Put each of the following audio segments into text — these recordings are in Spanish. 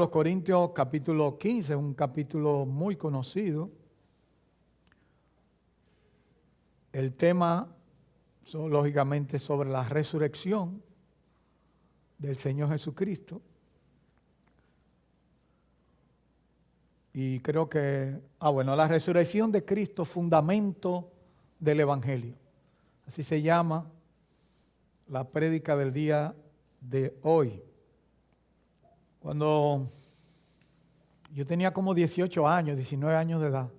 los Corintios capítulo 15, un capítulo muy conocido. El tema, lógicamente, sobre la resurrección del Señor Jesucristo. Y creo que, la resurrección de Cristo, fundamento del Evangelio. Así se llama la prédica del día de hoy. Cuando yo tenía como 18 años, 19 años de edad,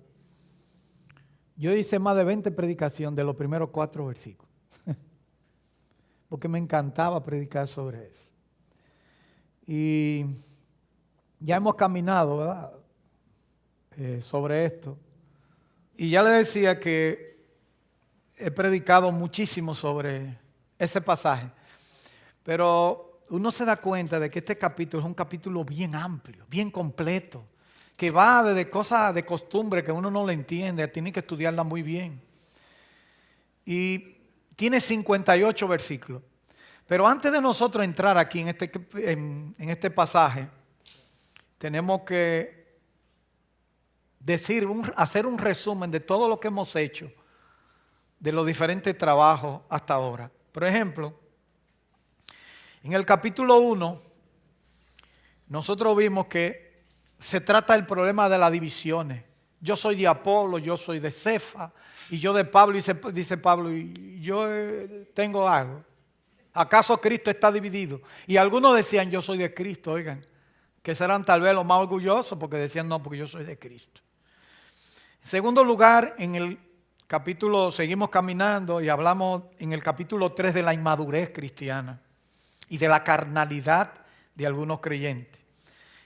yo hice más de 20 predicaciones de los primeros 4 versículos. Porque me encantaba predicar sobre eso. Y ya hemos caminado, ¿verdad? Sobre esto. Y ya le decía que he predicado muchísimo sobre ese pasaje. Pero uno se da cuenta de que este capítulo es un capítulo bien amplio, bien completo, que va desde cosas de costumbre que uno no le entiende, tiene que estudiarla muy bien. Y tiene 58 versículos. Pero antes de nosotros entrar aquí en este pasaje, tenemos que hacer un resumen de todo lo que hemos hecho, de los diferentes trabajos hasta ahora. Por ejemplo, en el capítulo 1, nosotros vimos que se trata del problema de las divisiones. Yo soy de Apolo, yo soy de Cefa, y yo de Pablo, dice Pablo, y yo tengo algo. ¿Acaso Cristo está dividido? Y algunos decían, yo soy de Cristo, oigan, que serán tal vez los más orgullosos porque decían, no, porque yo soy de Cristo. En segundo lugar, en el capítulo, seguimos caminando y hablamos en el capítulo 3 de la inmadurez cristiana y de la carnalidad de algunos creyentes.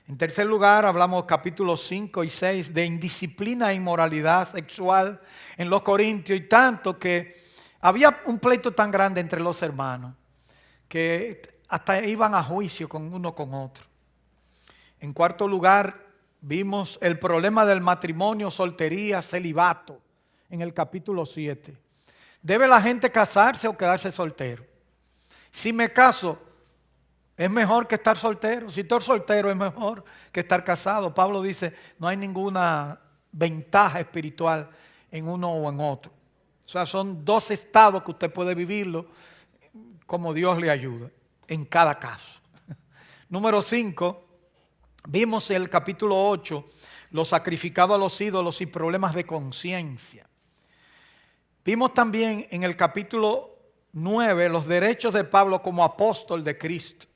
En tercer lugar, hablamos capítulos 5 y 6 de indisciplina e inmoralidad sexual en los corintios, y tanto que había un pleito tan grande entre los hermanos que hasta iban a juicio con uno con otro. En cuarto lugar, vimos el problema del matrimonio, soltería, celibato en el capítulo 7. ¿Debe la gente casarse o quedarse soltero? Si me caso, ¿es mejor que estar soltero? Si estoy soltero, es mejor que estar casado. Pablo dice, no hay ninguna ventaja espiritual en uno o en otro. O sea, son dos estados que usted puede vivirlo como Dios le ayuda, en cada caso. Número 5, vimos en el capítulo 8, lo sacrificado a los ídolos y problemas de conciencia. Vimos también en el capítulo 9 los derechos de Pablo como apóstol de Cristo.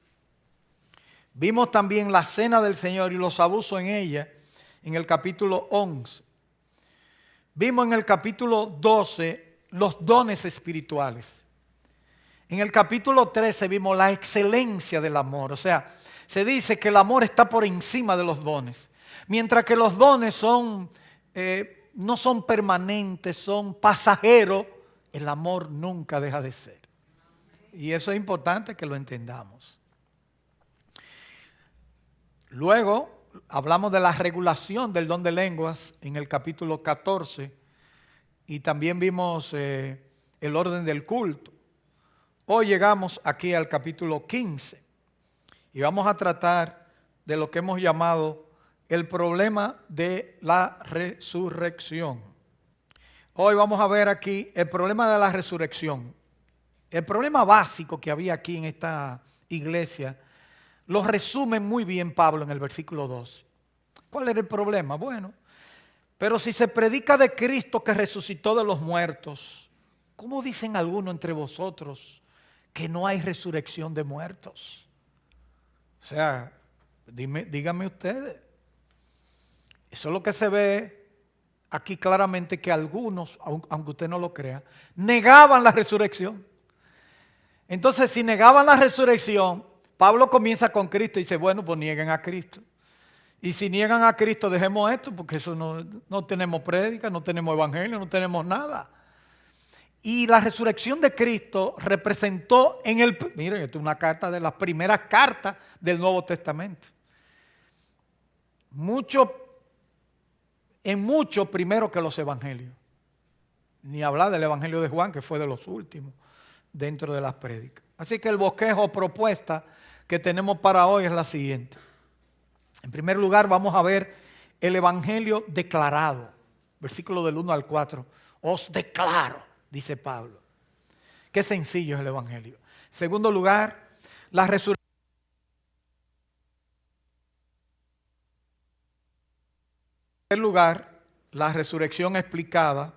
Vimos también la cena del Señor y los abusos en ella en el capítulo 11. Vimos en el capítulo 12 los dones espirituales. En el capítulo 13 vimos la excelencia del amor. O sea, se dice que el amor está por encima de los dones. Mientras que los dones no son permanentes, son pasajeros, el amor nunca deja de ser. Y eso es importante que lo entendamos. Luego hablamos de la regulación del don de lenguas en el capítulo 14 y también vimos el orden del culto. Hoy llegamos aquí al capítulo 15 y vamos a tratar de lo que hemos llamado el problema de la resurrección. Hoy vamos a ver aquí el problema de la resurrección. El problema básico que había aquí en esta iglesia lo resume muy bien Pablo en el versículo 2. ¿Cuál era el problema? Bueno, pero si se predica de Cristo que resucitó de los muertos, ¿cómo dicen algunos entre vosotros que no hay resurrección de muertos? O sea, díganme ustedes. Eso es lo que se ve aquí claramente, que algunos, aunque usted no lo crea, negaban la resurrección. Entonces, si negaban la resurrección, Pablo comienza con Cristo y dice, bueno, pues nieguen a Cristo. Y si niegan a Cristo, dejemos esto, porque eso no tenemos prédica, no tenemos evangelio, no tenemos nada. Y la resurrección de Cristo representó miren, esto es una carta de las primeras cartas del Nuevo Testamento. En mucho primero que los evangelios. Ni hablar del evangelio de Juan, que fue de los últimos dentro de las prédicas. Así que el bosquejo o propuesta que tenemos para hoy es la siguiente. En primer lugar, vamos a ver el evangelio declarado. Versículo del 1 al 4. Os declaro, dice Pablo. Qué sencillo es el evangelio. En segundo lugar, la resurrección. En tercer lugar, la resurrección explicada,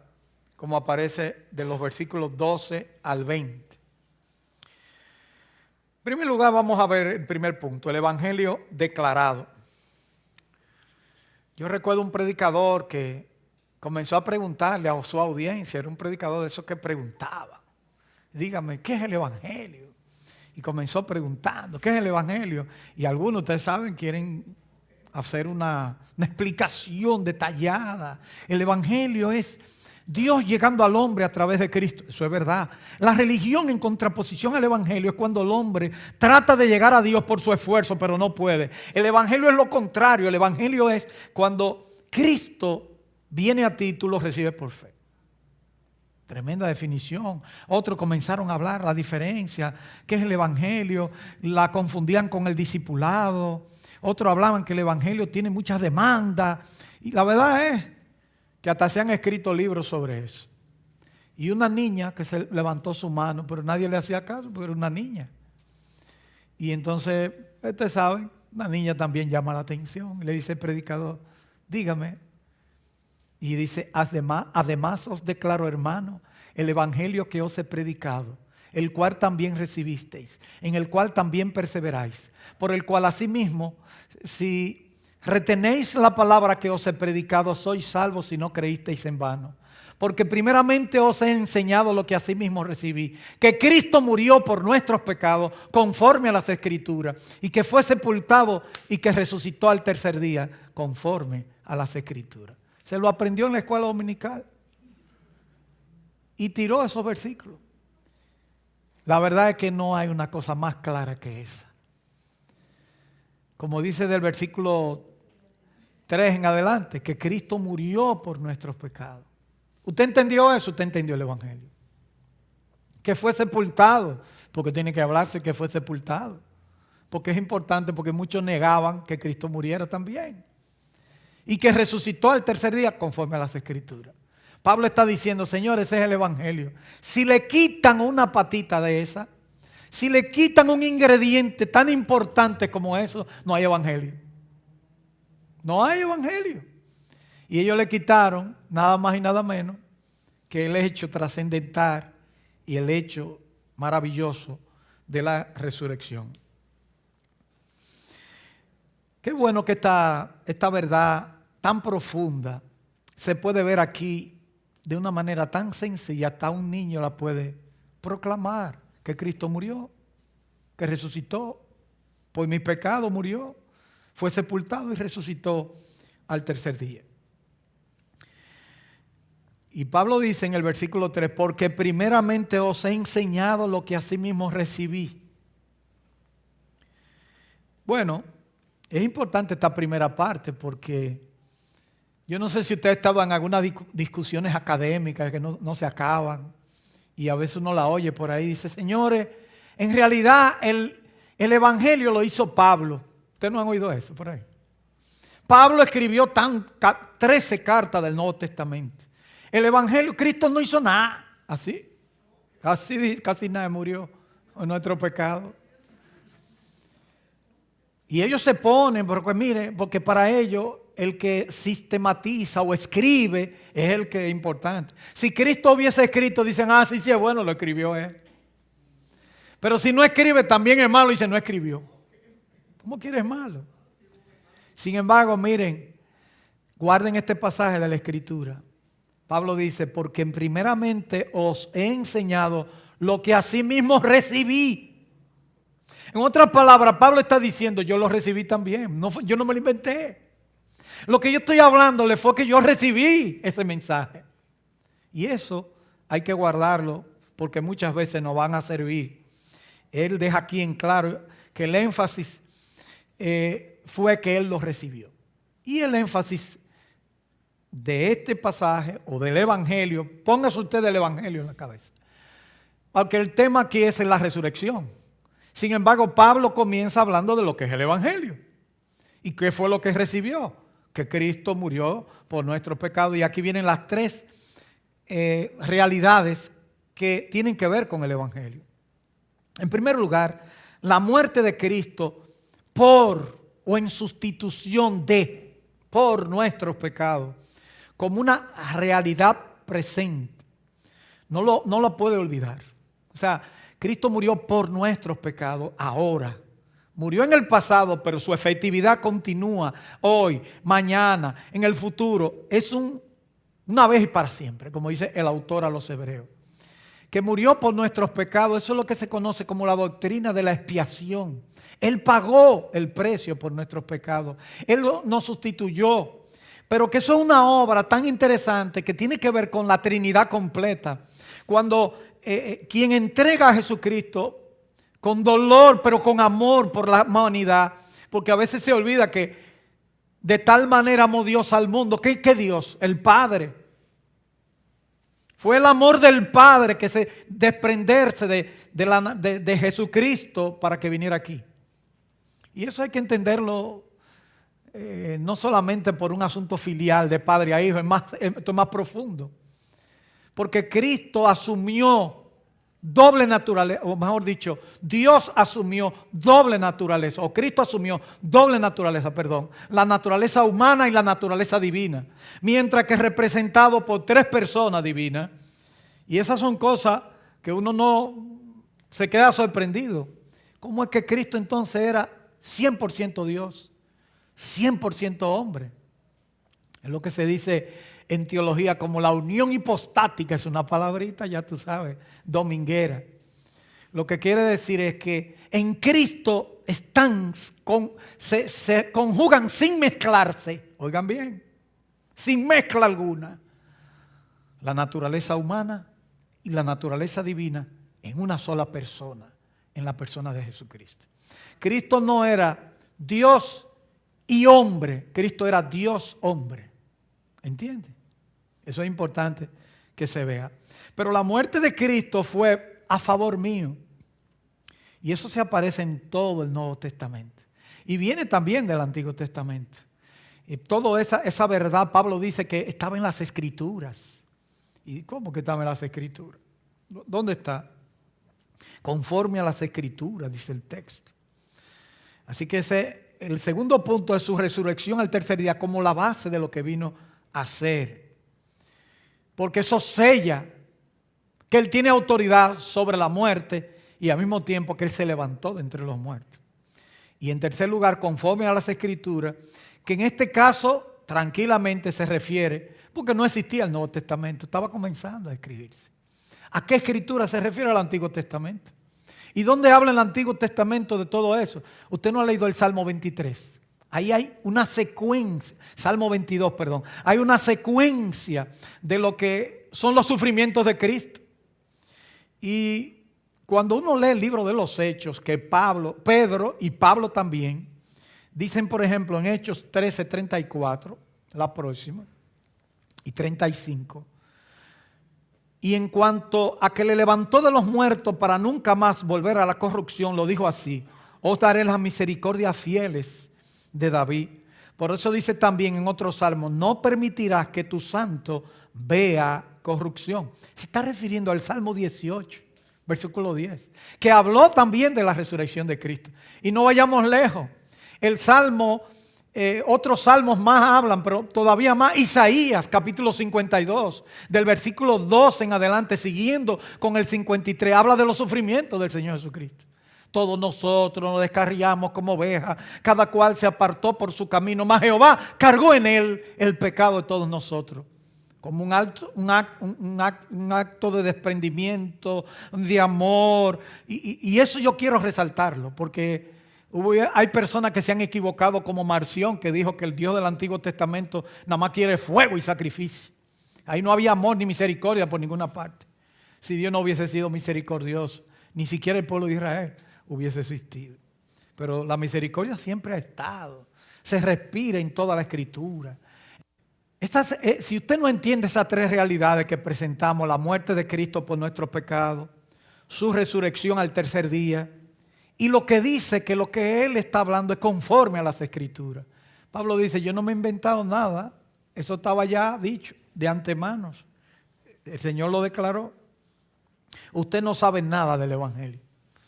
como aparece de los versículos 12 al 20. En primer lugar, vamos a ver el primer punto, el evangelio declarado. Yo recuerdo un predicador que comenzó a preguntarle a su audiencia, era un predicador de esos que preguntaba, dígame, ¿qué es el evangelio? Y comenzó preguntando, ¿qué es el evangelio? Y algunos, ustedes saben, quieren hacer una explicación detallada. El evangelio es Dios llegando al hombre a través de Cristo. Eso es verdad. La religión en contraposición al evangelio es cuando el hombre trata de llegar a Dios por su esfuerzo, pero no puede. El evangelio es lo contrario. El evangelio es cuando Cristo viene a ti y tú lo recibes por fe. Tremenda definición. Otros comenzaron a hablar la diferencia, qué es el evangelio, la confundían con el discipulado. Otros hablaban que el evangelio tiene muchas demandas. Y la verdad es que hasta se han escrito libros sobre eso. Y una niña que se levantó su mano, pero nadie le hacía caso, porque era una niña. Y entonces, ustedes saben, una niña también llama la atención. Y le dice el predicador, dígame. Y dice, además os declaro, hermano, el evangelio que os he predicado, el cual también recibisteis, en el cual también perseveráis, por el cual asimismo, si retenéis la palabra que os he predicado, sois salvos si no creísteis en vano. Porque primeramente os he enseñado lo que asimismo recibí, que Cristo murió por nuestros pecados conforme a las Escrituras, y que fue sepultado y que resucitó al tercer día conforme a las Escrituras. Se lo aprendió en la escuela dominical y tiró esos versículos. La verdad es que no hay una cosa más clara que esa. Como dice del versículo 3 en adelante, que Cristo murió por nuestros pecados. ¿Usted entendió eso? Usted entendió el evangelio. Que fue sepultado, porque tiene que hablarse que fue sepultado. Porque es importante, porque muchos negaban que Cristo muriera también. Y que resucitó al tercer día conforme a las Escrituras. Pablo está diciendo, señores, ese es el evangelio. Si le quitan una patita de esa, si le quitan un ingrediente tan importante como eso, no hay evangelio. No hay evangelio. Y ellos le quitaron nada más y nada menos que el hecho trascendental y el hecho maravilloso de la resurrección. Qué bueno que esta verdad tan profunda se puede ver aquí de una manera tan sencilla, hasta un niño la puede proclamar, que Cristo murió, que resucitó, por mi pecado murió, fue sepultado y resucitó al tercer día. Y Pablo dice en el versículo 3, porque primeramente os he enseñado lo que asimismo recibí. Bueno, es importante esta primera parte porque yo no sé si usted ha estado en algunas discusiones académicas que no se acaban y a veces uno la oye por ahí y dice, señores, en realidad el evangelio lo hizo Pablo. ¿Ustedes no han oído eso por ahí? Pablo escribió 13 cartas del Nuevo Testamento. El evangelio, Cristo no hizo nada. Así casi nadie murió en nuestro pecado. Y ellos se ponen, porque mire, porque para ellos el que sistematiza o escribe es el que es importante. Si Cristo hubiese escrito, dicen, sí, es bueno, lo escribió él. Pero si no escribe, también es malo, dice, no escribió. ¿Cómo quieres malo? Sin embargo, miren, guarden este pasaje de la Escritura. Pablo dice, porque primeramente os he enseñado lo que asimismo recibí. En otras palabras, Pablo está diciendo, yo lo recibí también, yo no me lo inventé. Lo que yo estoy hablándole fue que yo recibí ese mensaje. Y eso hay que guardarlo porque muchas veces nos van a servir. Él deja aquí en claro que el énfasis fue que él lo recibió. Y el énfasis de este pasaje o del evangelio, póngase usted el evangelio en la cabeza. Porque el tema aquí es la resurrección. Sin embargo, Pablo comienza hablando de lo que es el evangelio. ¿Y qué fue lo que recibió? Que Cristo murió por nuestros pecados. Y aquí vienen las tres realidades que tienen que ver con el Evangelio. En primer lugar, la muerte de Cristo por o en sustitución de, por nuestros pecados, como una realidad presente. No lo puede olvidar. O sea, Cristo murió por nuestros pecados ahora. Murió en el pasado, pero su efectividad continúa hoy, mañana, en el futuro. Es una vez y para siempre, como dice el autor a los Hebreos. Que murió por nuestros pecados, eso es lo que se conoce como la doctrina de la expiación. Él pagó el precio por nuestros pecados. Él nos sustituyó. Pero que eso es una obra tan interesante que tiene que ver con la Trinidad completa. Cuando quien entrega a Jesucristo con dolor, pero con amor por la humanidad, porque a veces se olvida que de tal manera amó Dios al mundo. ¿Qué Dios? El Padre. Fue el amor del Padre que se desprenderse de Jesucristo para que viniera aquí. Y eso hay que entenderlo no solamente por un asunto filial de padre a hijo, esto es más profundo. Porque Cristo asumió doble naturaleza, o mejor dicho, Dios asumió doble naturaleza, o Cristo asumió doble naturaleza, la naturaleza humana y la naturaleza divina, mientras que es representado por tres personas divinas. Y esas son cosas que uno no se queda sorprendido. ¿Cómo es que Cristo entonces era 100% Dios, 100% hombre? Es lo que se dice en teología como la unión hipostática, es una palabrita, ya tú sabes, dominguera. Lo que quiere decir es que en Cristo se conjugan sin mezclarse, oigan bien, sin mezcla alguna, la naturaleza humana y la naturaleza divina en una sola persona, en la persona de Jesucristo. Cristo no era Dios y hombre, Cristo era Dios hombre. ¿Entiendes? Eso es importante que se vea. Pero la muerte de Cristo fue a favor mío. Y eso se aparece en todo el Nuevo Testamento. Y viene también del Antiguo Testamento. Y toda esa verdad, Pablo dice que estaba en las Escrituras. ¿Y cómo que estaba en las Escrituras? ¿Dónde está? Conforme a las Escrituras, dice el texto. Así que el segundo punto es su resurrección al tercer día como la base de lo que vino a hacer. Porque eso sella que Él tiene autoridad sobre la muerte y al mismo tiempo que Él se levantó de entre los muertos. Y en tercer lugar, conforme a las Escrituras, que en este caso tranquilamente se refiere, porque no existía el Nuevo Testamento, estaba comenzando a escribirse. ¿A qué Escritura se refiere al Antiguo Testamento? ¿Y dónde habla el Antiguo Testamento de todo eso? Usted no ha leído el Salmo 23. Ahí hay una secuencia, Salmo 22, perdón. Hay una secuencia de lo que son los sufrimientos de Cristo. Y cuando uno lee el libro de los Hechos, que Pedro y Pablo también, dicen por ejemplo en Hechos 13, 34, la próxima, y 35. Y en cuanto a que le levantó de los muertos para nunca más volver a la corrupción, lo dijo así: os daré las misericordias fieles de David. Por eso dice también en otro salmo: no permitirás que tu santo vea corrupción. Se está refiriendo al Salmo 18, versículo 10, que habló también de la resurrección de Cristo. Y no vayamos lejos. El Salmo, otros salmos más hablan, pero todavía más. Isaías, capítulo 52, del versículo 2 en adelante, siguiendo con el 53, habla de los sufrimientos del Señor Jesucristo. Todos nosotros nos descarriamos como ovejas, cada cual se apartó por su camino, mas Jehová cargó en él el pecado de todos nosotros. Como un acto de desprendimiento, de amor. Y eso yo quiero resaltarlo, porque hay personas que se han equivocado, como Marción, que dijo que el Dios del Antiguo Testamento nada más quiere fuego y sacrificio. Ahí no había amor ni misericordia por ninguna parte. Si Dios no hubiese sido misericordioso, ni siquiera el pueblo de Israel hubiese existido. Pero la misericordia siempre ha estado. Se respira en toda la Escritura. Si usted no entiende esas tres realidades que presentamos, la muerte de Cristo por nuestros pecados, su resurrección al tercer día Y lo que dice que lo que él está hablando es conforme a las Escrituras. Pablo dice, yo no me he inventado nada, eso estaba ya dicho de antemano. El Señor lo declaró. Usted no sabe nada del Evangelio.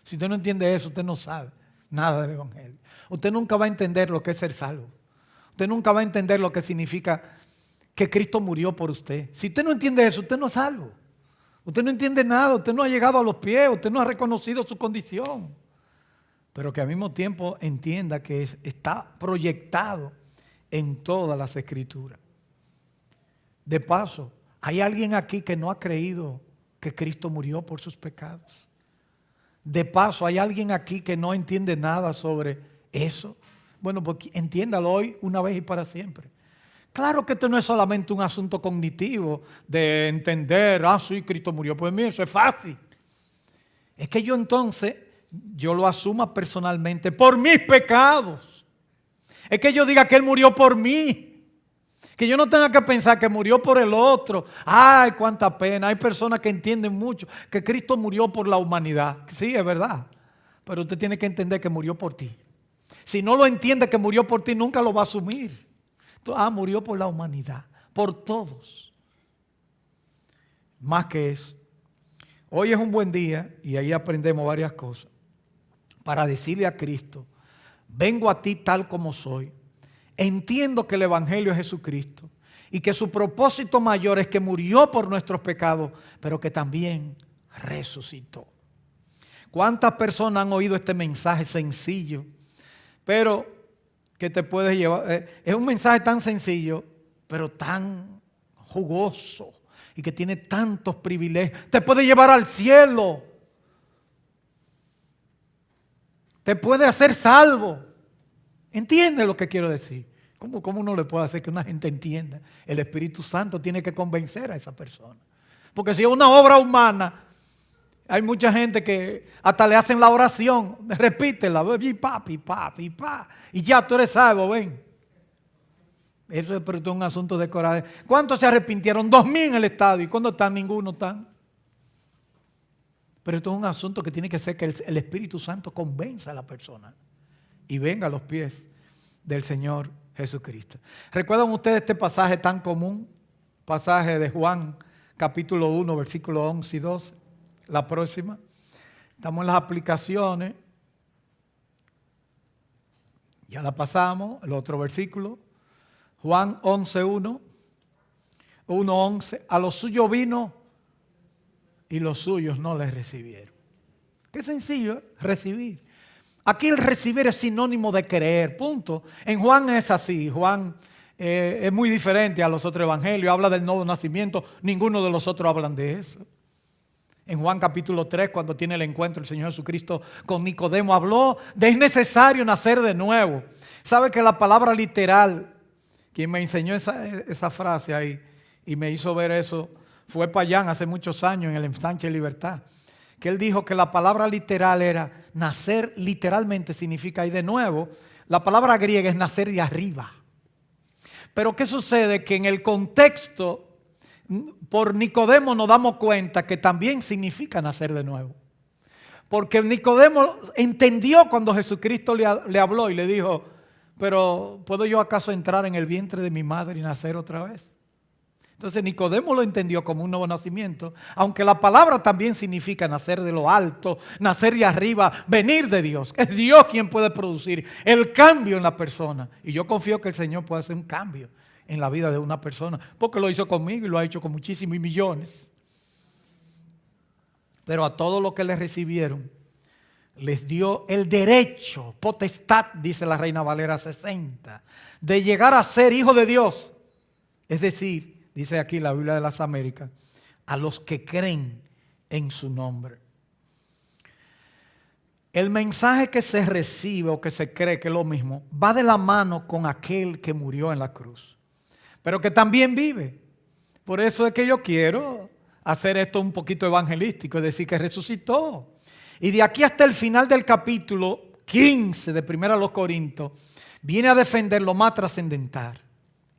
Si usted no entiende eso, usted no sabe nada del Evangelio. Usted nunca va a entender lo que es ser salvo. Usted nunca va a entender lo que significa que Cristo murió por usted. Si usted no entiende eso, usted no es salvo. Usted no entiende nada, usted no ha llegado a los pies, usted no ha reconocido su condición. Pero que al mismo tiempo entienda que está proyectado en todas las Escrituras. De paso, hay alguien aquí que no ha creído que Cristo murió por sus pecados. De paso, hay alguien aquí que no entiende nada sobre eso. Bueno, pues entiéndalo hoy una vez y para siempre. Claro que esto no es solamente un asunto cognitivo de entender, sí, Cristo murió por mí, eso es fácil. Es que yo entonces, yo lo asuma personalmente por mis pecados. Es que yo diga que Él murió por mí. Que yo no tenga que pensar que murió por el otro. Ay, cuánta pena. Hay personas que entienden mucho que Cristo murió por la humanidad. Sí, es verdad. Pero usted tiene que entender que murió por ti. Si no lo entiende que murió por ti, nunca lo va a asumir. Entonces, murió por la humanidad, por todos. Más que eso. Hoy es un buen día y ahí aprendemos varias cosas. Para decirle a Cristo, vengo a ti tal como soy. Entiendo que el Evangelio es Jesucristo y que su propósito mayor es que murió por nuestros pecados, pero que también resucitó. ¿Cuántas personas han oído este mensaje sencillo, pero que te puedes llevar? Es un mensaje tan sencillo, pero tan jugoso y que tiene tantos privilegios. Te puede llevar al cielo. Te puede hacer salvo. ¿Entiende lo que quiero decir? ¿Cómo uno le puede hacer que una gente entienda? El Espíritu Santo tiene que convencer a esa persona. Porque si es una obra humana, hay mucha gente que hasta le hacen la oración, repítela, y ya tú eres salvo, ven. Eso es un asunto de coraje. ¿Cuántos se arrepintieron? 2,000 en el estadio. ¿Y cuándo están? Ninguno están. Pero esto es un asunto que tiene que ser que el Espíritu Santo convenza a la persona y venga a los pies del Señor Jesucristo. ¿Recuerdan ustedes este pasaje tan común? Pasaje de Juan, capítulo 1, versículos 11 y 12. La próxima. Estamos en las aplicaciones. Ya la pasamos. El otro versículo. Juan 11:1. 1:11. A los suyos vino y los suyos no les recibieron. Qué sencillo, ¿eh? Recibir. Aquí el recibir es sinónimo de creer, punto. En Juan es así. Juan es muy diferente a los otros evangelios. Habla del nuevo nacimiento. Ninguno de los otros hablan de eso. En Juan capítulo 3, cuando tiene el encuentro el Señor Jesucristo con Nicodemo, habló de es necesario nacer de nuevo. ¿Sabe que la palabra literal, quien me enseñó esa frase ahí y me hizo ver eso, fue Payán hace muchos años en el Ensanche de Libertad? Que él dijo que la palabra literal era nacer, literalmente significa ir de nuevo. La palabra griega es nacer de arriba. Pero ¿qué sucede? Que en el contexto, por Nicodemo nos damos cuenta que también significa nacer de nuevo. Porque Nicodemo entendió cuando Jesucristo le habló y le dijo, pero ¿puedo yo acaso entrar en el vientre de mi madre y nacer otra vez? Entonces Nicodemo lo entendió como un nuevo nacimiento, aunque la palabra también significa nacer de lo alto, nacer de arriba, venir de Dios. Es Dios quien puede producir el cambio en la persona. Y yo confío que el Señor puede hacer un cambio en la vida de una persona, porque lo hizo conmigo y lo ha hecho con muchísimos y millones. Pero a todos los que le recibieron, les dio el derecho, potestad, dice la Reina Valera 60, de llegar a ser hijos de Dios. Es decir, dice aquí la Biblia de las Américas, a los que creen en su nombre. El mensaje que se recibe o que se cree que es lo mismo, va de la mano con aquel que murió en la cruz, pero que también vive. Por eso es que yo quiero hacer esto un poquito evangelístico, es decir, que resucitó. Y de aquí hasta el final del capítulo 15 de 1 Corintios, viene a defender lo más trascendental,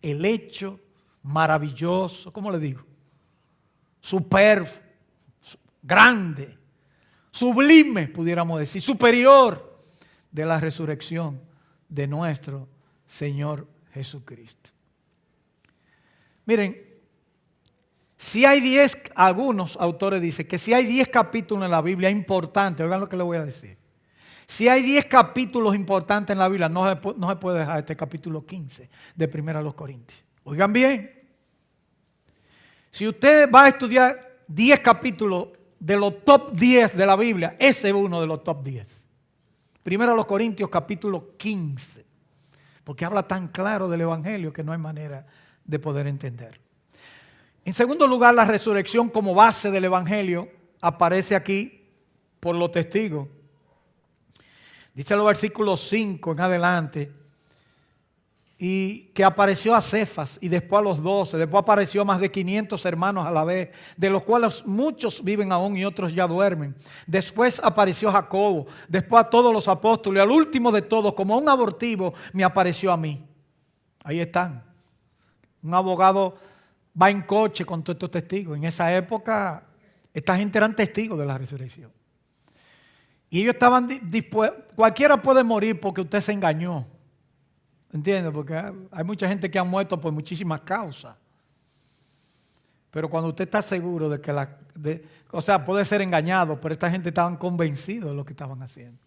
el hecho maravilloso, ¿cómo le digo? Superfluo, grande, sublime, pudiéramos decir, superior de la resurrección de nuestro Señor Jesucristo. Miren, si hay 10, algunos autores dicen que si hay 10 capítulos en la Biblia importantes, oigan lo que les voy a decir. Si hay 10 capítulos importantes en la Biblia, no se puede dejar este capítulo 15 de 1 Corintios. Oigan bien, si usted va a estudiar 10 capítulos de los top 10 de la Biblia, ese es uno de los top 10. 1 Corintios capítulo 15, porque habla tan claro del Evangelio que no hay manera de poder entender. En segundo lugar, la resurrección como base del Evangelio aparece aquí por los testigos. Dice los versículos 5 en adelante, y que apareció a Cefas y después a los 12, después apareció a más de 500 hermanos a la vez, de los cuales muchos viven aún y otros ya duermen. Después apareció a Jacobo, después a todos los apóstoles, y al último de todos, como un abortivo, me apareció a mí. Ahí están. Un abogado va en coche con todos estos testigos. En esa época, esta gente eran testigos de la resurrección. Y ellos estaban dispuestos. Cualquiera puede morir porque usted se engañó. ¿Entiendes? Porque hay mucha gente que ha muerto por muchísimas causas. Pero cuando usted está seguro de que puede ser engañado, pero esta gente estaban convencidos de lo que estaban haciendo.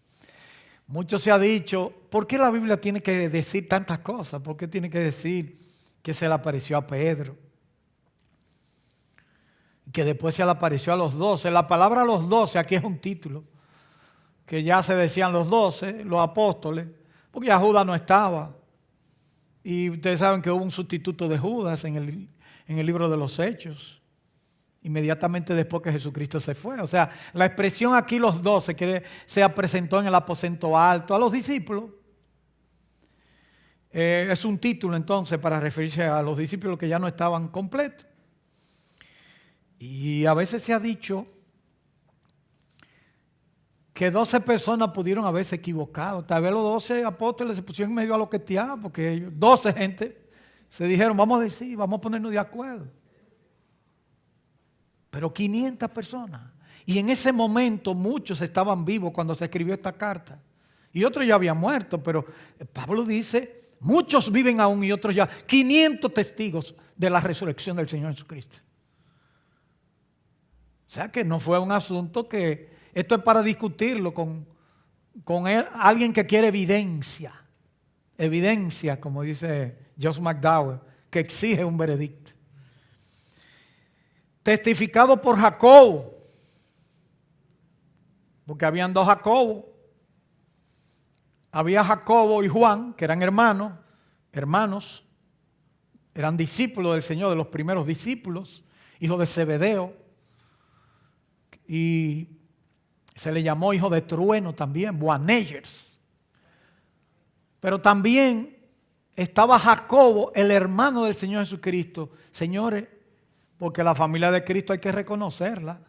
Mucho se ha dicho, ¿por qué la Biblia tiene que decir tantas cosas? ¿Por qué tiene que decir que se le apareció a Pedro? Que después se le apareció a los 12. La palabra los 12 aquí es un título. Que ya se decían los 12, los apóstoles, porque ya Judas no estaba. Y ustedes saben que hubo un sustituto de Judas en el libro de los Hechos, inmediatamente después que Jesucristo se fue. O sea, la expresión aquí los 12 que se presentó en el aposento alto a los discípulos, es un título entonces para referirse a los discípulos que ya no estaban completos. Y a veces se ha dicho que 12 personas pudieron haberse equivocado. Tal vez los 12 apóstoles se pusieron medio a loquetear, porque ellos, 12 gente se dijeron, vamos a ponernos de acuerdo. Pero 500 personas. Y en ese momento muchos estaban vivos cuando se escribió esta carta. Y otros ya habían muerto, pero Pablo dice, muchos viven aún y otros ya. 500 testigos de la resurrección del Señor Jesucristo. O sea que no fue un asunto que... Esto es para discutirlo con alguien que quiere evidencia. Evidencia, como dice Josh McDowell, que exige un veredicto. Testificado por Jacobo, porque habían dos Jacobos. Había Jacobo y Juan, que eran hermanos, eran discípulos del Señor, de los primeros discípulos, hijos de Zebedeo. Y se le llamó hijo de trueno también, Boanerges. Pero también estaba Jacobo, el hermano del Señor Jesucristo. Señores, porque la familia de Cristo hay que reconocerla.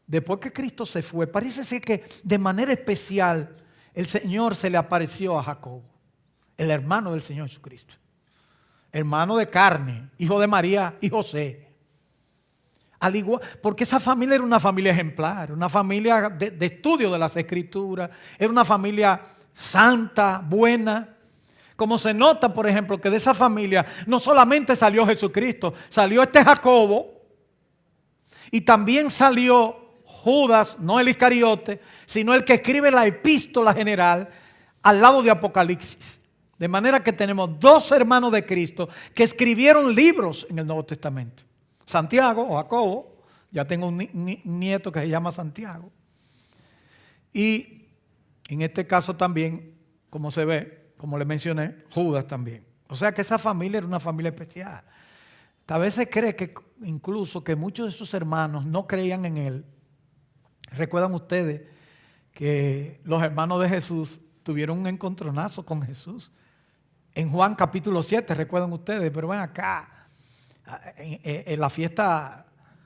Después que Cristo se fue, parece ser que de manera especial el Señor se le apareció a Jacobo, el hermano del Señor Jesucristo. Hermano de carne, hijo de María y José. Al igual, porque esa familia era una familia ejemplar, una familia de estudio de las Escrituras, era una familia santa, buena. Como se nota, por ejemplo, que de esa familia no solamente salió Jesucristo, salió este Jacobo y también salió Judas, no el Iscariote, sino el que escribe la epístola general al lado de Apocalipsis. De manera que tenemos dos hermanos de Cristo que escribieron libros en el Nuevo Testamento. Santiago o Jacobo, ya tengo un nieto que se llama Santiago. Y en este caso también, como se ve, como le mencioné, Judas también. O sea que esa familia era una familia especial. A veces cree que incluso que muchos de sus hermanos no creían en él. ¿Recuerdan ustedes que los hermanos de Jesús tuvieron un encontronazo con Jesús? En Juan capítulo 7, recuerdan ustedes, pero ven acá. En la fiesta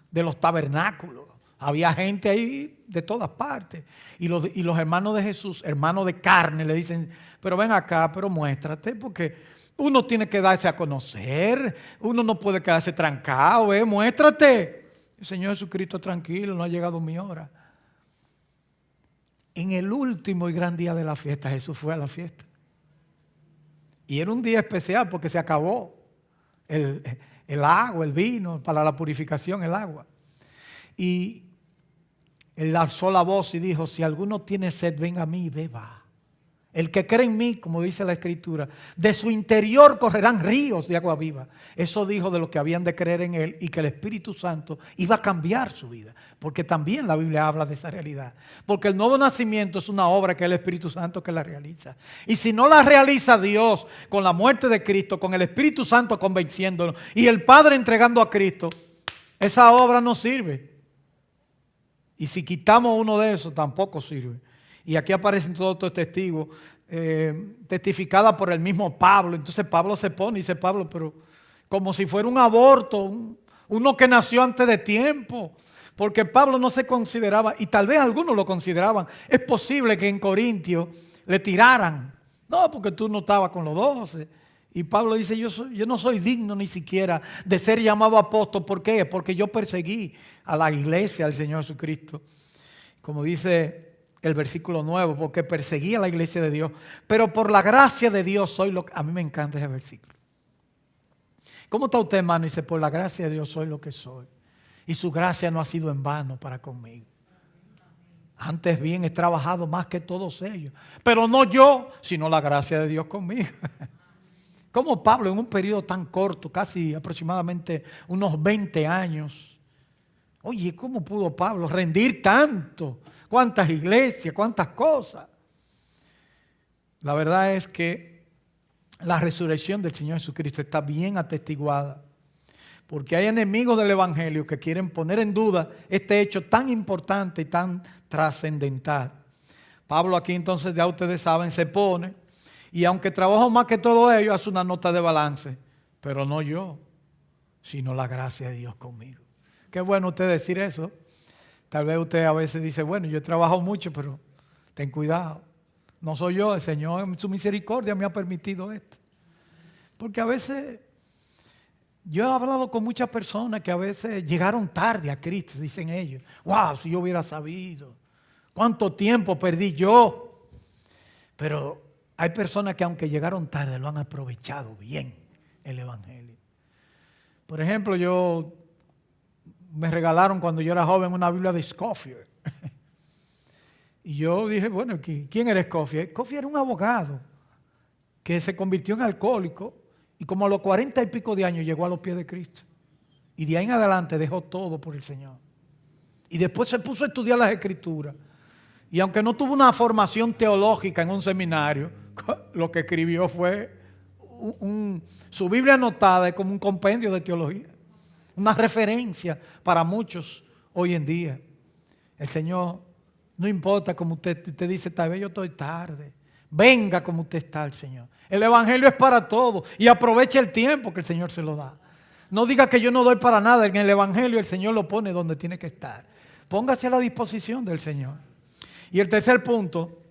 de los tabernáculos había gente ahí de todas partes y los hermanos de Jesús, hermanos de carne, le dicen, pero ven acá, pero muéstrate, porque uno tiene que darse a conocer, uno no puede quedarse trancado, muéstrate. El Señor Jesucristo, tranquilo, no ha llegado mi hora. En el último y gran día de la fiesta, Jesús fue a la fiesta. Y era un día especial porque se acabó el agua, el vino, para la purificación, el agua. Y él alzó la voz y dijo, si alguno tiene sed, venga a mí y beba. El que cree en mí, como dice la Escritura, de su interior correrán ríos de agua viva. Eso dijo de los que habían de creer en él y que el Espíritu Santo iba a cambiar su vida. Porque también la Biblia habla de esa realidad. Porque el nuevo nacimiento es una obra que es el Espíritu Santo que la realiza. Y si no la realiza Dios con la muerte de Cristo, con el Espíritu Santo convenciéndolo y el Padre entregando a Cristo, esa obra no sirve. Y si quitamos uno de esos, tampoco sirve. Y aquí aparecen todos estos testigos, testificada por el mismo Pablo. Entonces Pablo se pone y dice, Pablo, pero como si fuera un aborto, uno que nació antes de tiempo. Porque Pablo no se consideraba, y tal vez algunos lo consideraban, es posible que en Corintio le tiraran. No, porque tú no estabas con los 12. Y Pablo dice, yo no soy digno ni siquiera de ser llamado apóstol. ¿Por qué? Porque yo perseguí a la iglesia del Señor Jesucristo. Como dice el versículo 9, porque perseguí a la iglesia de Dios. Pero por la gracia de Dios soy lo que... A mí me encanta ese versículo. ¿Cómo está usted, hermano? Dice, por la gracia de Dios soy lo que soy. Y su gracia no ha sido en vano para conmigo. Antes bien he trabajado más que todos ellos. Pero no yo, sino la gracia de Dios conmigo. Como Pablo en un periodo tan corto, casi aproximadamente unos 20 años. Oye, ¿cómo pudo Pablo rendir tanto? ¿Cuántas iglesias? ¿Cuántas cosas? La verdad es que la resurrección del Señor Jesucristo está bien atestiguada. Porque hay enemigos del Evangelio que quieren poner en duda este hecho tan importante y tan trascendental. Pablo aquí entonces, ya ustedes saben, se pone, y aunque trabajo más que todo ello, hace una nota de balance, pero no yo, sino la gracia de Dios conmigo. Qué bueno usted decir eso. Tal vez usted a veces dice, bueno, yo he trabajado mucho, pero ten cuidado. No soy yo, el Señor en su misericordia me ha permitido esto. Porque a veces... Yo he hablado con muchas personas que a veces llegaron tarde a Cristo, dicen ellos. Wow, si yo hubiera sabido, cuánto tiempo perdí yo. Pero hay personas que aunque llegaron tarde lo han aprovechado bien el Evangelio. Por ejemplo, me regalaron cuando yo era joven una Biblia de Scofield. Y yo dije, bueno, ¿quién era Scofield? Scofield era un abogado que se convirtió en alcohólico. Y como a los 40 y pico de años llegó a los pies de Cristo. Y de ahí en adelante dejó todo por el Señor. Y después se puso a estudiar las Escrituras. Y aunque no tuvo una formación teológica en un seminario, lo que escribió fue su Biblia anotada es como un compendio de teología. Una referencia para muchos hoy en día. El Señor, no importa como usted dice, tal vez yo estoy tarde. Venga como usted está el Señor. El Evangelio es para todos y aproveche el tiempo que el Señor se lo da. No diga que yo no doy para nada. En el Evangelio el Señor lo pone donde tiene que estar. Póngase a la disposición del Señor. Y el tercer punto,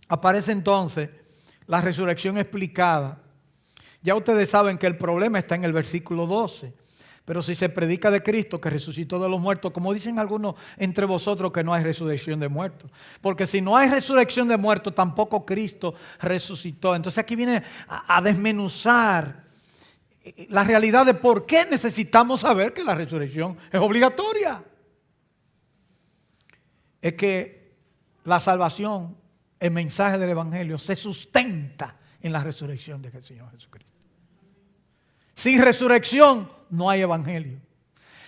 aparece entonces la resurrección explicada. Ya ustedes saben que el problema está en el versículo 12. Pero si se predica de Cristo que resucitó de los muertos, como dicen algunos entre vosotros que no hay resurrección de muertos. Porque si no hay resurrección de muertos, tampoco Cristo resucitó. Entonces aquí viene a desmenuzar la realidad de por qué necesitamos saber que la resurrección es obligatoria. Es que la salvación, el mensaje del Evangelio, se sustenta en la resurrección del Señor Jesucristo. Sin resurrección no hay evangelio.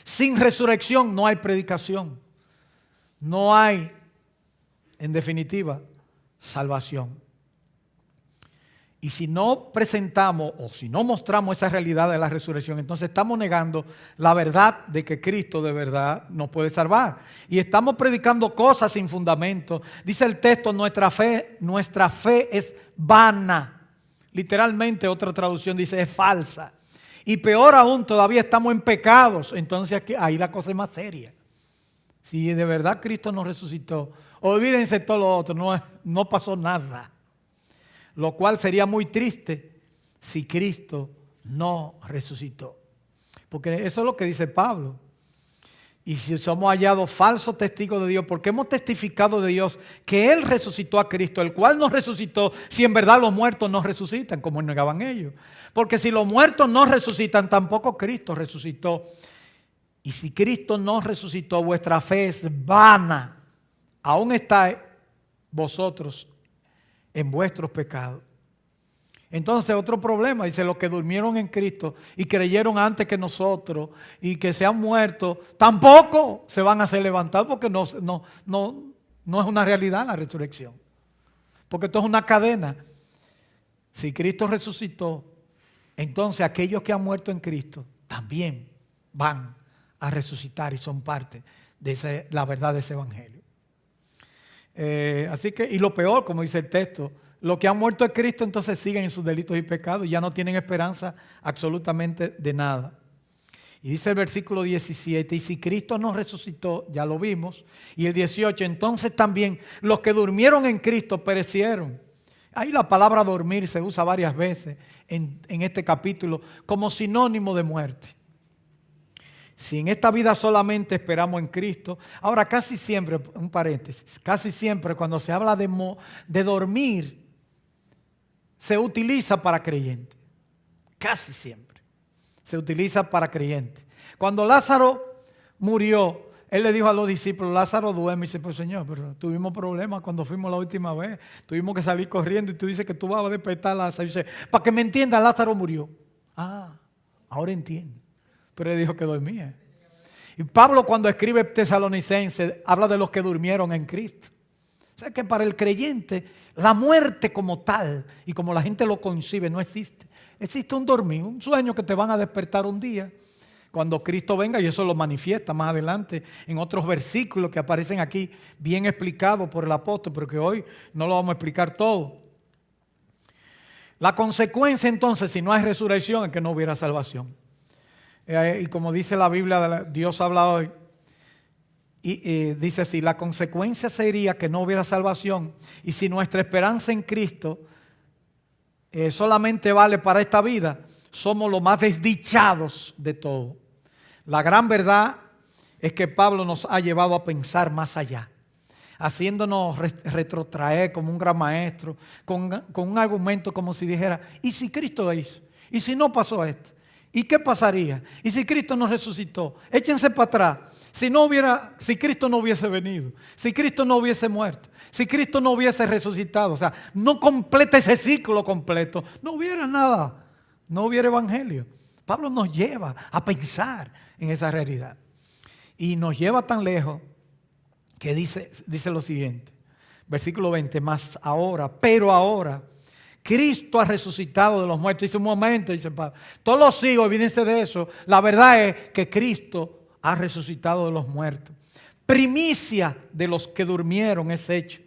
Sin resurrección no hay predicación. No hay, en definitiva, salvación. Y si no presentamos o si no mostramos esa realidad de la resurrección, entonces estamos negando la verdad de que Cristo de verdad nos puede salvar. Y estamos predicando cosas sin fundamento. Dice el texto, nuestra fe es vana. Literalmente otra traducción dice es falsa. Y peor aún, todavía estamos en pecados. Entonces aquí, ahí la cosa es más seria. Si de verdad Cristo nos resucitó, olvídense todo lo otro, no pasó nada. Lo cual sería muy triste si Cristo no resucitó. Porque eso es lo que dice Pablo. Y si somos hallados falsos testigos de Dios, porque hemos testificado de Dios que Él resucitó a Cristo, el cual nos resucitó, si en verdad los muertos no resucitan, como negaban ellos. Porque si los muertos no resucitan, tampoco Cristo resucitó. Y si Cristo no resucitó, vuestra fe es vana. Aún estáis vosotros en vuestros pecados. Entonces, otro problema, dice, los que durmieron en Cristo y creyeron antes que nosotros y que se han muerto, tampoco se van a hacer levantar porque no es una realidad la resurrección. Porque esto es una cadena. Si Cristo resucitó, entonces aquellos que han muerto en Cristo también van a resucitar y son parte de la verdad de ese evangelio. Así que, y lo peor, como dice el texto, los que han muerto en Cristo entonces siguen en sus delitos y pecados y ya no tienen esperanza absolutamente de nada. Y dice el versículo 17, y si Cristo nos resucitó, ya lo vimos, y el 18, entonces también los que durmieron en Cristo perecieron. Ahí la palabra dormir se usa varias veces en este capítulo como sinónimo de muerte. Si en esta vida solamente esperamos en Cristo, ahora casi siempre, un paréntesis, casi siempre cuando se habla de dormir, se utiliza para creyentes. Casi siempre se utiliza para creyentes. Cuando Lázaro murió, él le dijo a los discípulos, Lázaro duerme. Y dice, pues Señor, pero tuvimos problemas cuando fuimos la última vez. Tuvimos que salir corriendo y tú dices que tú vas a despertar a Lázaro. Y dice, para que me entiendan, Lázaro murió. Ah, ahora entiendo. Pero él dijo que dormía. Y Pablo cuando escribe Tesalonicenses habla de los que durmieron en Cristo. O sea que para el creyente la muerte como tal y como la gente lo concibe no existe. Existe un dormir, un sueño que te van a despertar un día cuando Cristo venga, y eso lo manifiesta más adelante en otros versículos que aparecen aquí bien explicados por el apóstol, pero que hoy no lo vamos a explicar todo. La consecuencia entonces, si no hay resurrección, es que no hubiera salvación. Y como dice la Biblia, Dios habla hoy, y dice así, la consecuencia sería que no hubiera salvación, y si nuestra esperanza en Cristo solamente vale para esta vida, somos los más desdichados de todo. La gran verdad es que Pablo nos ha llevado a pensar más allá, haciéndonos retrotraer como un gran maestro, con un argumento como si dijera, ¿y si Cristo hizo? ¿Y si no pasó esto? ¿Y qué pasaría? ¿Y si Cristo no resucitó? Échense para atrás. Si Cristo no hubiese venido, si Cristo no hubiese muerto, si Cristo no hubiese resucitado, o sea, no completa ese ciclo completo, no hubiera nada, no hubiera evangelio. Pablo nos lleva a pensar en esa realidad y nos lleva tan lejos que dice lo siguiente, versículo 20, pero ahora, Cristo ha resucitado de los muertos. Dice un momento, dice Pablo, todos los hijos, evidencia de eso, la verdad es que Cristo ha resucitado de los muertos. Primicia de los que durmieron es hecho.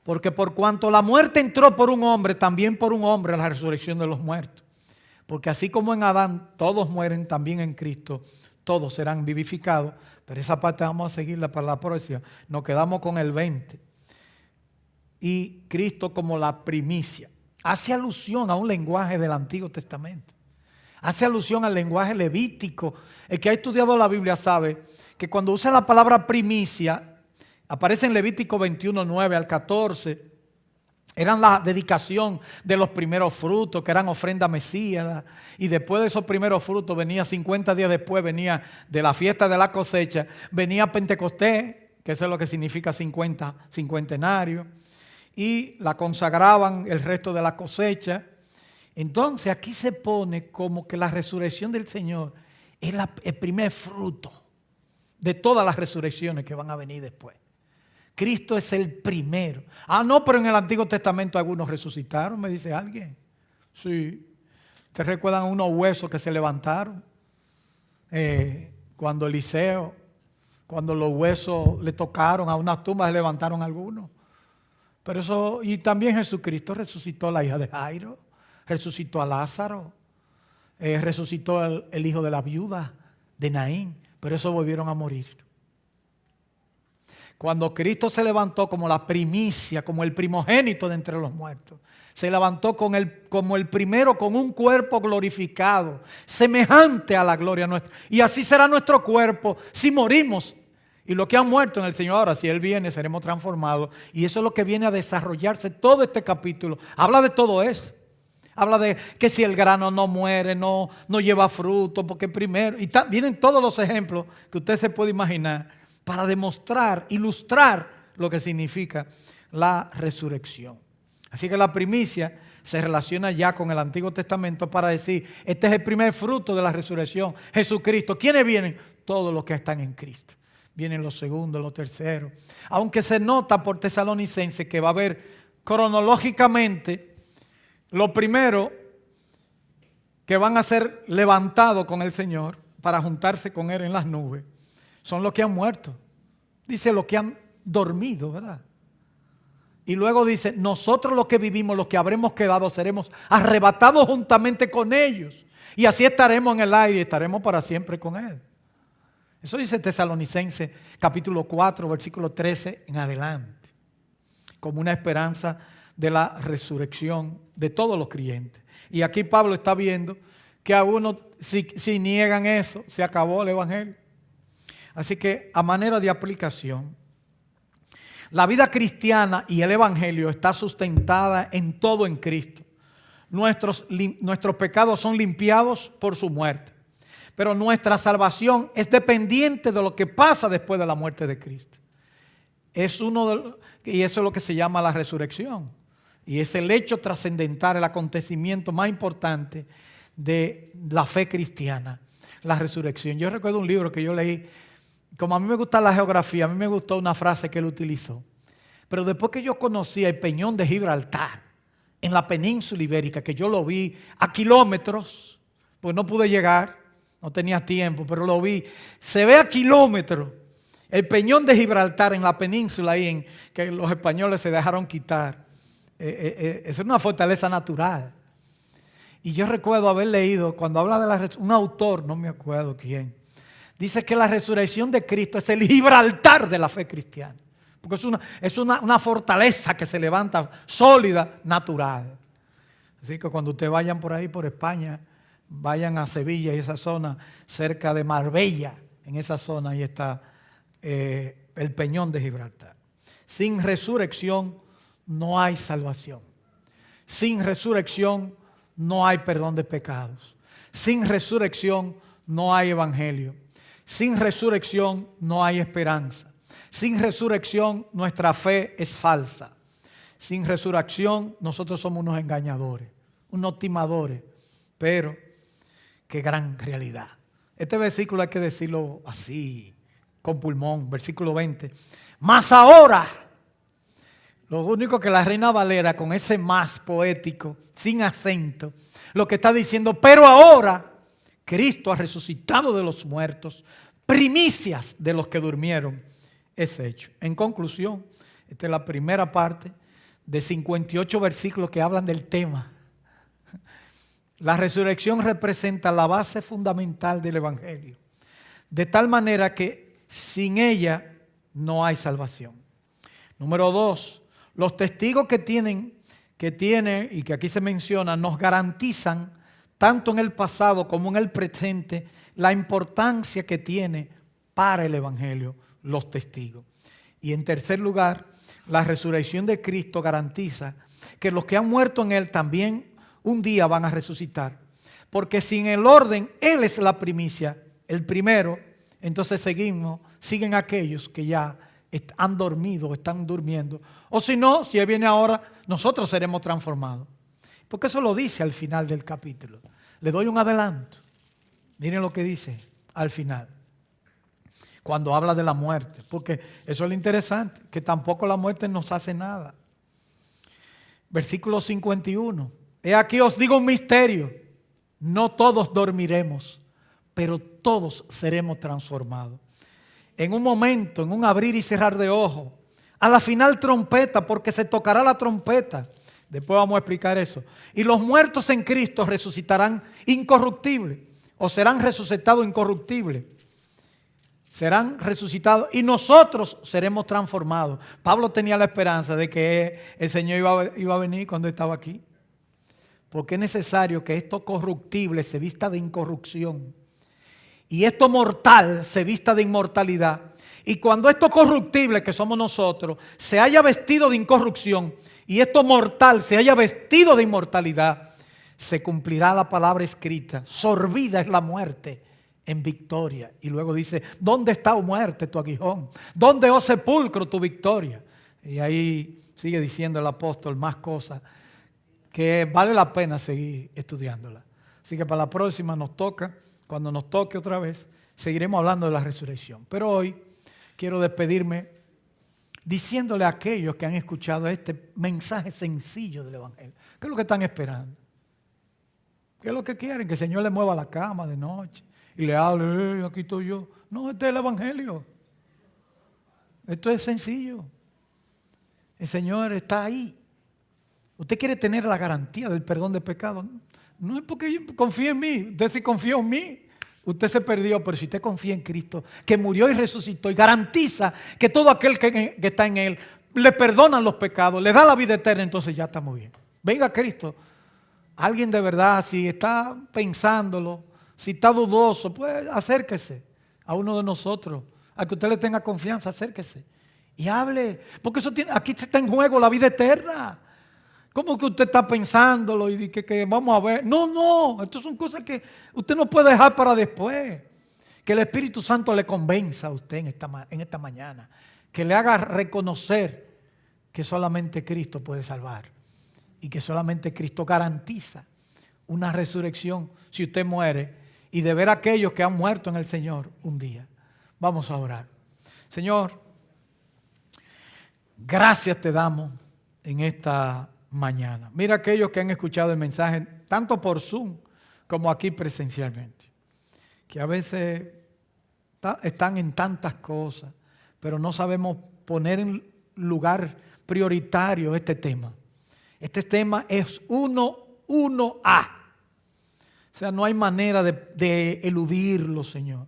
Porque por cuanto la muerte entró por un hombre, también por un hombre la resurrección de los muertos. Porque así como en Adán todos mueren, también en Cristo todos serán vivificados. Pero esa parte vamos a seguirla para la próxima. Nos quedamos con el 20. Y Cristo como la primicia. Hace alusión a un lenguaje del Antiguo Testamento. Hace alusión al lenguaje levítico. El que ha estudiado la Biblia sabe que cuando usa la palabra primicia, aparece en Levítico 21, 9 al 14, eran la dedicación de los primeros frutos, que eran ofrenda mesíada, y después de esos primeros frutos venía 50 días después, venía de la fiesta de la cosecha, venía Pentecostés, que eso es lo que significa cincuentenario, y la consagraban el resto de la cosecha. Entonces aquí se pone como que la resurrección del Señor es el primer fruto de todas las resurrecciones que van a venir después. Cristo es el primero. Ah, no, pero en el Antiguo Testamento algunos resucitaron, me dice alguien. Sí. ¿Ustedes recuerdan unos huesos que se levantaron? Cuando Eliseo, cuando los huesos le tocaron a unas tumbas, se levantaron algunos. Pero eso, y también Jesucristo resucitó a la hija de Jairo, resucitó a Lázaro, resucitó el hijo de la viuda de Naín, pero esos volvieron a morir. Cuando Cristo se levantó como la primicia, como el primogénito de entre los muertos, se levantó como el primero con un cuerpo glorificado, semejante a la gloria nuestra. Y así será nuestro cuerpo si morimos. Y los que han muerto en el Señor, ahora si Él viene, seremos transformados. Y eso es lo que viene a desarrollarse todo este capítulo. Habla de todo eso. Habla de que si el grano no muere, no lleva fruto, porque primero... Y vienen todos los ejemplos que usted se puede imaginar para demostrar, ilustrar lo que significa la resurrección. Así que la primicia se relaciona ya con el Antiguo Testamento para decir, este es el primer fruto de la resurrección, Jesucristo. ¿Quiénes vienen? Todos los que están en Cristo. Vienen los segundos, los terceros. Aunque se nota por Tesalonicenses que va a haber cronológicamente lo primero que van a ser levantados con el Señor para juntarse con Él en las nubes son los que han muerto. Dice los que han dormido, ¿verdad? Y luego dice, nosotros los que vivimos, los que habremos quedado, seremos arrebatados juntamente con ellos. Y así estaremos en el aire y estaremos para siempre con Él. Eso dice Tesalonicenses capítulo 4, versículo 13 en adelante. Como una esperanza de la resurrección de todos los creyentes. Y aquí Pablo está viendo que algunos, si niegan eso, se acabó el evangelio. Así que a manera de aplicación, la vida cristiana y el evangelio está sustentada en todo en Cristo. Nuestros pecados son limpiados por su muerte. Pero nuestra salvación es dependiente de lo que pasa después de la muerte de Cristo. Y eso es lo que se llama la resurrección. Y es el hecho trascendental, el acontecimiento más importante de la fe cristiana, la resurrección. Yo recuerdo un libro que yo leí. Como a mí me gusta la geografía, a mí me gustó una frase que él utilizó. Pero después que yo conocí el peñón de Gibraltar, en la península ibérica, que yo lo vi a kilómetros, pues no pude llegar, no tenía tiempo, pero lo vi. Se ve a kilómetros el peñón de Gibraltar en la península, ahí en que los españoles se dejaron quitar. Es una fortaleza natural. Y yo recuerdo haber leído, cuando habla de un autor, no me acuerdo quién, dice que la resurrección de Cristo es el Gibraltar de la fe cristiana. Porque es una fortaleza que se levanta sólida, natural. Así que cuando ustedes vayan por ahí, por España, vayan a Sevilla y esa zona, cerca de Marbella, en esa zona, ahí está el peñón de Gibraltar. Sin resurrección no hay salvación. Sin resurrección no hay perdón de pecados. Sin resurrección no hay evangelio. Sin resurrección no hay esperanza. Sin resurrección nuestra fe es falsa. Sin resurrección nosotros somos unos engañadores, unos timadores. Pero qué gran realidad. Este versículo hay que decirlo así, con pulmón, versículo 20. Mas ahora, lo único que la Reina Valera con ese más poético, sin acento, lo que está diciendo, pero ahora Cristo ha resucitado de los muertos, primicias de los que durmieron, es hecho. En conclusión, esta es la primera parte de 58 versículos que hablan del tema. La resurrección representa la base fundamental del evangelio, de tal manera que sin ella no hay salvación. Número 2, los testigos que tiene y que aquí se menciona nos garantizan tanto en el pasado como en el presente la importancia que tiene para el evangelio los testigos. Y en tercer lugar, la resurrección de Cristo garantiza que los que han muerto en Él también un día van a resucitar. Porque si en el orden Él es la primicia, el primero, entonces siguen aquellos que ya han dormido, están durmiendo. O si no, si Él viene ahora, nosotros seremos transformados. Porque eso lo dice al final del capítulo. Le doy un adelanto. Miren lo que dice al final. Cuando habla de la muerte. Porque eso es lo interesante, que tampoco la muerte nos hace nada. Versículo 51. He aquí os digo un misterio. No todos dormiremos, pero todos seremos transformados. En un momento, en un abrir y cerrar de ojos, a la final trompeta, porque se tocará la trompeta. Después vamos a explicar eso. Y los muertos en Cristo resucitarán incorruptibles, o serán resucitados incorruptibles. serán resucitados y nosotros seremos transformados. Pablo tenía la esperanza de que el Señor iba a venir cuando estaba aquí. Porque es necesario que esto corruptible se vista de incorrupción y esto mortal se vista de inmortalidad. Y cuando esto corruptible, que somos nosotros, se haya vestido de incorrupción y esto mortal se haya vestido de inmortalidad, se cumplirá la palabra escrita: sorbida es la muerte en victoria. Y luego dice: ¿dónde está, oh muerte, tu aguijón? ¿Dónde, oh sepulcro, tu victoria? Y ahí sigue diciendo el apóstol más cosas que vale la pena seguir estudiándola. Así que para la próxima nos toca, cuando nos toque otra vez, seguiremos hablando de la resurrección. Pero hoy quiero despedirme diciéndole a aquellos que han escuchado este mensaje sencillo del Evangelio: ¿qué es lo que están esperando? ¿Qué es lo que quieren? Que el Señor les mueva la cama de noche y le hable: aquí estoy yo. No, este es el Evangelio. Esto es sencillo. El Señor está ahí. Usted quiere tener la garantía del perdón de pecado. No es porque yo confíe en mí. Usted sí confía en mí, usted se perdió. Pero si usted confía en Cristo, que murió y resucitó y garantiza que todo aquel que está en Él le perdonan los pecados, le da la vida eterna, entonces ya está muy bien. Venga a Cristo. Alguien de verdad, si está pensándolo, si está dudoso, pues acérquese a uno de nosotros, a que usted le tenga confianza, acérquese y hable. Porque eso aquí está en juego la vida eterna. ¿Cómo que usted está pensándolo y que vamos a ver? No, estas son cosas que usted no puede dejar para después. Que el Espíritu Santo le convenza a usted en esta mañana, que le haga reconocer que solamente Cristo puede salvar y que solamente Cristo garantiza una resurrección si usted muere, y de ver a aquellos que han muerto en el Señor un día. Vamos a orar. Señor, gracias te damos en esta mañana. Mira aquellos que han escuchado el mensaje tanto por Zoom como aquí presencialmente, que a veces están en tantas cosas, pero no sabemos poner en lugar prioritario este tema. Este tema es 1A. O sea, no hay manera de eludirlo, Señor.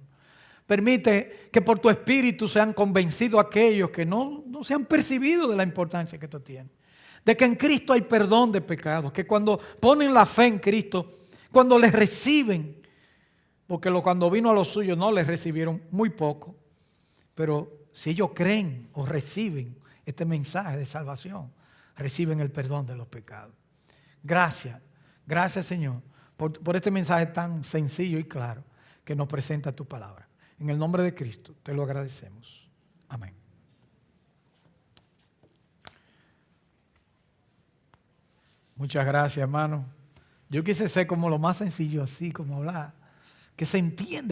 Permite que por tu Espíritu sean convencidos aquellos que no se han percibido de la importancia que esto tiene. De que en Cristo hay perdón de pecados, que cuando ponen la fe en Cristo, cuando les reciben, porque cuando vino a los suyos no les recibieron, muy poco, pero si ellos creen o reciben este mensaje de salvación, reciben el perdón de los pecados. Gracias Señor, por este mensaje tan sencillo y claro que nos presenta tu palabra. En el nombre de Cristo te lo agradecemos. Amén. Muchas gracias, hermano. Yo quise ser como lo más sencillo, así como hablar, que se entiende.